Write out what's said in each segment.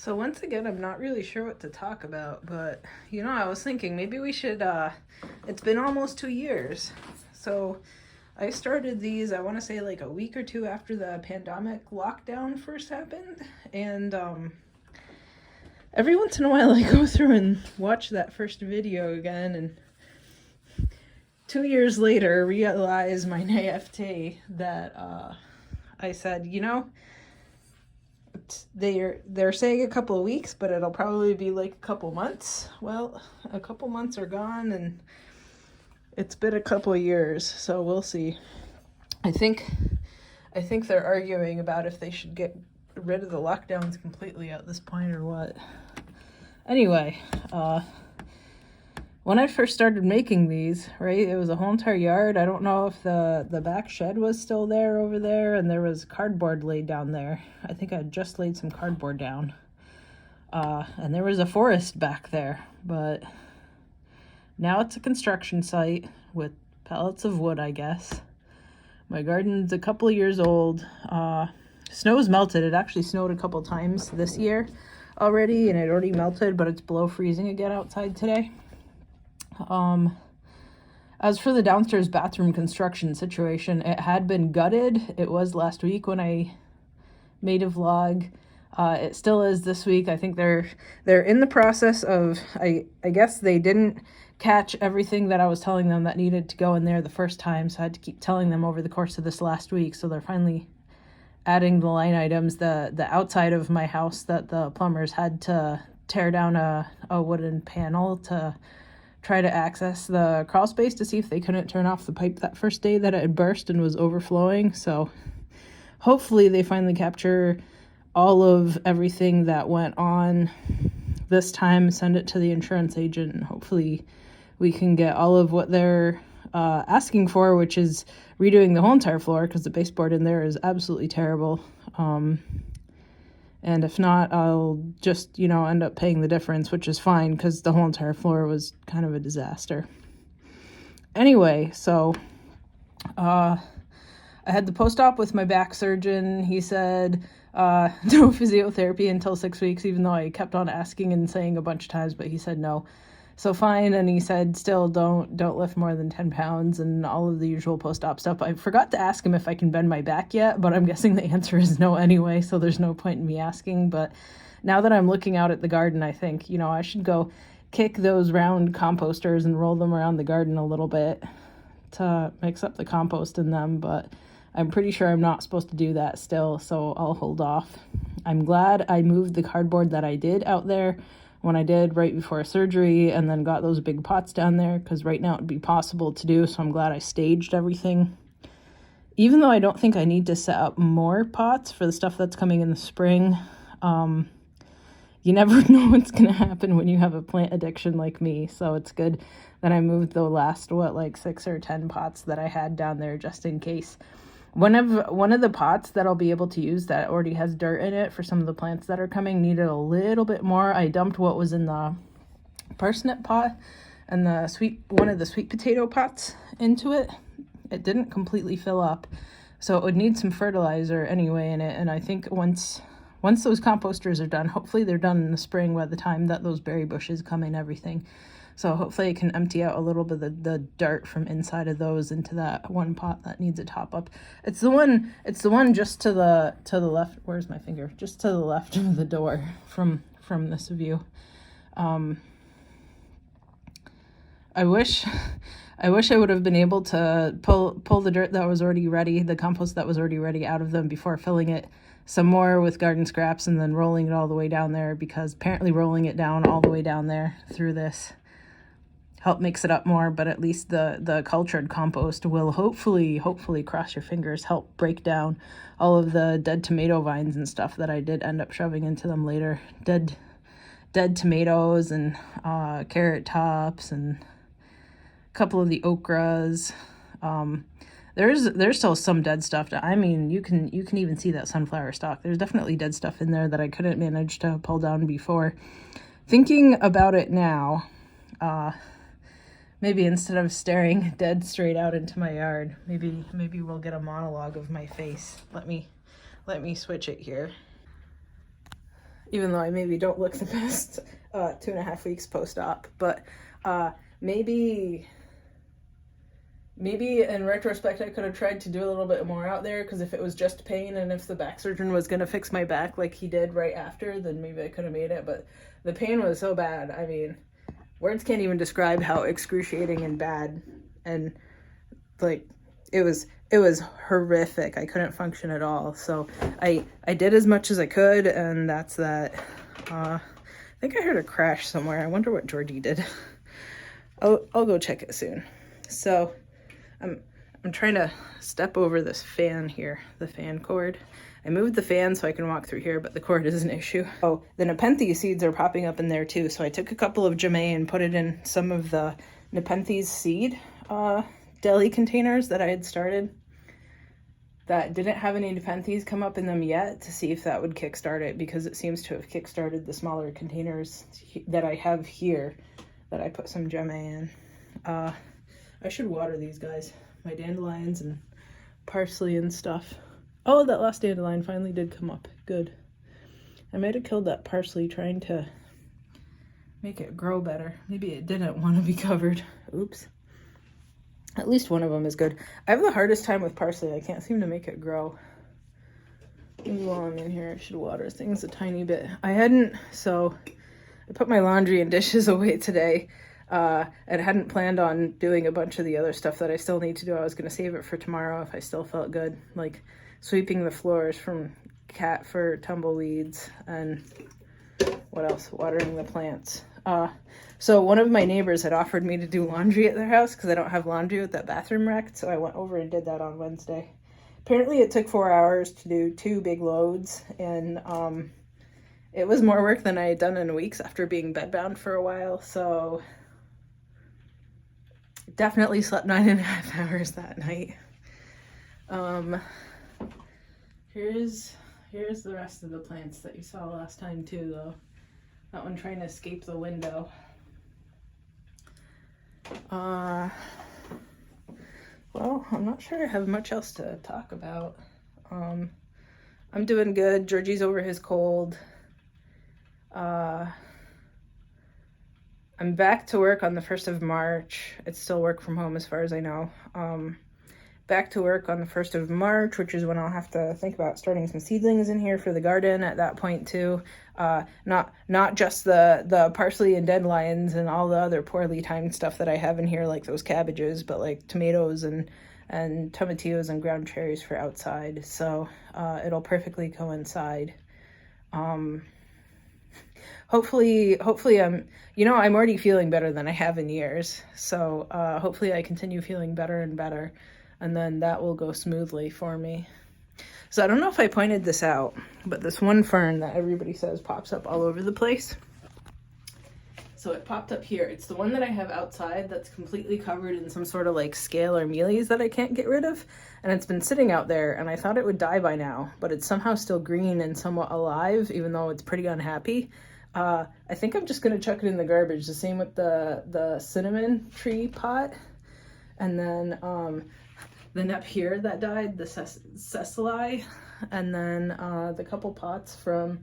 So once again, I'm not really sure what to talk about, but I was thinking maybe we should, it's been almost 2 years. So I started these, I want to say like a week or two after the pandemic lockdown first happened. And every once in a while I go through and watch that first video again, and 2 years later realize my naivete that I said, they're saying a couple of weeks, but it'll probably be like a couple months. Well, a couple months are gone, and it's been a couple of years, so we'll see. I think they're arguing about if they should get rid of the lockdowns completely at this point or what. Anyway, when I first started making these, right, it was a whole entire yard. I don't know if the back shed was still there over there, and there was cardboard laid down there. I think I had just laid some cardboard down. And there was a forest back there, but now it's a construction site with pallets of wood, I guess. My garden's a couple of years old. Snow's melted. It actually snowed a couple times this year already, and it already melted, but it's below freezing again outside today. As for the downstairs bathroom construction situation, it had been gutted. It was last week when I made a vlog. It still is this week. I think they're in the process of, I guess they didn't catch everything that I was telling them that needed to go in there the first time, so I had to keep telling them over the course of this last week. So they're finally adding the line items. The outside of my house that the plumbers had to tear down a wooden panel to try to access the crawl space to see if they couldn't turn off the pipe that first day that it had burst and was overflowing. So hopefully they finally capture all of everything that went on this time, send it to the insurance agent, and hopefully we can get all of what they're asking for, which is redoing the whole entire floor because the baseboard in there is absolutely terrible. And if not, I'll just, end up paying the difference, which is fine because the whole entire floor was kind of a disaster. Anyway, so I had the post-op with my back surgeon. He said no physiotherapy until 6 weeks, even though I kept on asking and saying a bunch of times, but he said no. So fine, and he said still don't lift more than 10 pounds and all of the usual post-op stuff. I forgot to ask him if I can bend my back yet, but I'm guessing the answer is no anyway, so there's no point in me asking. But now that I'm looking out at the garden, I think, I should go kick those round composters and roll them around the garden a little bit to mix up the compost in them, but I'm pretty sure I'm not supposed to do that still, so I'll hold off. I'm glad I moved the cardboard that I did out there when I did right before surgery, and then got those big pots down there, because right now it would be possible to do, so I'm glad I staged everything. Even though I don't think I need to set up more pots for the stuff that's coming in the spring, you never know what's going to happen when you have a plant addiction like me, so it's good that I moved the last, 6 or 10 pots that I had down there just in case. One of the pots that I'll be able to use that already has dirt in it for some of the plants that are coming needed a little bit more. I dumped what was in the parsnip pot and one of the sweet potato pots into it. It didn't completely fill up, so it would need some fertilizer anyway in it. And I think once those composters are done, hopefully they're done in the spring by the time that those berry bushes come in and everything. So hopefully I can empty out a little bit of the dirt from inside of those into that one pot that needs a top up. It's the one just to the left. Where's my finger? Just to the left of the door from this view. I wish I would have been able to pull the dirt that was already ready, the compost that was already ready out of them before filling it some more with garden scraps and then rolling it all the way down there, because apparently rolling it down all the way down there through this help mix it up more, but at least the cultured compost will hopefully, cross your fingers, help break down all of the dead tomato vines and stuff that I did end up shoving into them later. Dead tomatoes and carrot tops and a couple of the okras. There's still some dead stuff. I mean, you can even see that sunflower stalk. There's definitely dead stuff in there that I couldn't manage to pull down before. Thinking about it now, maybe instead of staring dead straight out into my yard, maybe we'll get a monologue of my face. Let me switch it here. even though I maybe don't look the best 2.5 weeks post-op, but maybe in retrospect I could have tried to do a little bit more out there, because if it was just pain and if the back surgeon was going to fix my back like he did right after, then maybe I could have made it. But the pain was so bad, I mean, words can't even describe how excruciating and bad, and like it was horrific. I couldn't function at all. So I did as much as I could, and that's that. I think I heard a crash somewhere. I wonder what Georgie did. I'll go check it soon. So I'm trying to step over this fan here, the fan cord. I moved the fan so I can walk through here, but the cord is an issue. Oh, the Nepenthes seeds are popping up in there too. So I took a couple of Jamae and put it in some of the Nepenthes seed deli containers that I had started that didn't have any Nepenthes come up in them yet, to see if that would kickstart it, because it seems to have kickstarted the smaller containers that I have here that I put some Jamae in. I should water these guys, my dandelions and parsley and stuff. Oh, that last dandelion finally did come up. Good. I might have killed that parsley trying to make it grow better. Maybe it didn't want to be covered. Oops. At least one of them is good. I have the hardest time with parsley. I can't seem to make it grow. Maybe while I'm in here, I should water things a tiny bit. So I put my laundry and dishes away today. And hadn't planned on doing a bunch of the other stuff that I still need to do. I was going to save it for tomorrow if I still felt good, like sweeping the floors from cat for tumbleweeds, and what else? Watering the plants. So one of my neighbors had offered me to do laundry at their house because I don't have laundry with that bathroom wrecked, so I went over and did that on Wednesday. Apparently it took 4 hours to do 2 big loads, and it was more work than I had done in weeks after being bedbound for a while, so definitely slept 9.5 hours that night. Here's the rest of the plants that you saw last time too, though. That one trying to escape the window. Well, I'm not sure I have much else to talk about. I'm doing good. Georgie's over his cold. I'm back to work on the 1st of March. It's still work from home as far as I know. Back to work on the 1st of March, which is when I'll have to think about starting some seedlings in here for the garden at that point too. Not just the parsley and dandelions and all the other poorly timed stuff that I have in here, like those cabbages, but like tomatoes and tomatillos and ground cherries for outside. So it'll perfectly coincide. Hopefully I'm already feeling better than I have in years. So hopefully I continue feeling better and better, and then that will go smoothly for me. So I don't know if I pointed this out, but this one fern that everybody says pops up all over the place. So it popped up here. It's the one that I have outside that's completely covered in some sort of like scale or mealies that I can't get rid of. And it's been sitting out there, and I thought it would die by now, but it's somehow still green and somewhat alive, even though it's pretty unhappy. I think I'm just going to chuck it in the garbage. The same with the cinnamon tree pot. And then up here that died, the sesali. And then the couple pots from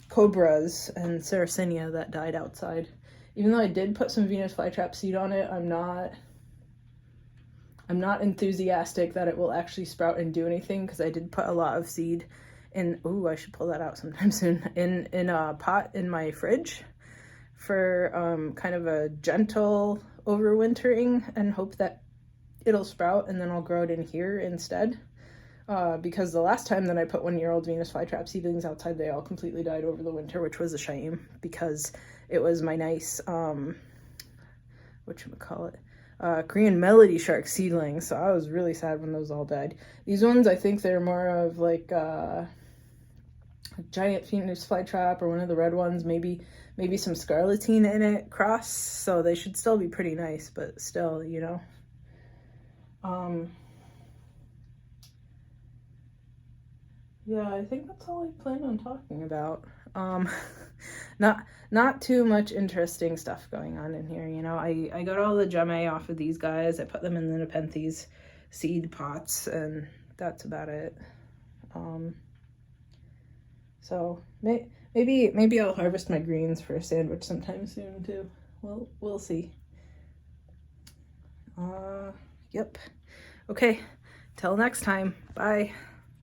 cobras and sarracenia that died outside. Even though I did put some Venus flytrap seed on it, I'm not enthusiastic that it will actually sprout and do anything, because I did put a lot of seed in. Ooh, I should pull that out sometime soon. In a pot in my fridge for kind of a gentle overwintering, and hope that it'll sprout, and then I'll grow it in here instead. Because the last time that I put 1-year-old Venus flytrap seedlings outside, they all completely died over the winter, which was a shame, because it was my nice, whatchamacallit, Korean Melody Shark seedlings, so I was really sad when those all died. These ones, I think they're more of like giant Venus flytrap, or one of the red ones, maybe some scarletine in it cross, so they should still be pretty nice, but still, you know. Yeah, I think that's all I plan on talking about. Not too much interesting stuff going on in here, you know. I got all the Jamae off of these guys. I put them in the Nepenthes seed pots, and that's about it. So maybe I'll harvest my greens for a sandwich sometime soon too. Well, we'll see. Yep. Okay, till next time. Bye.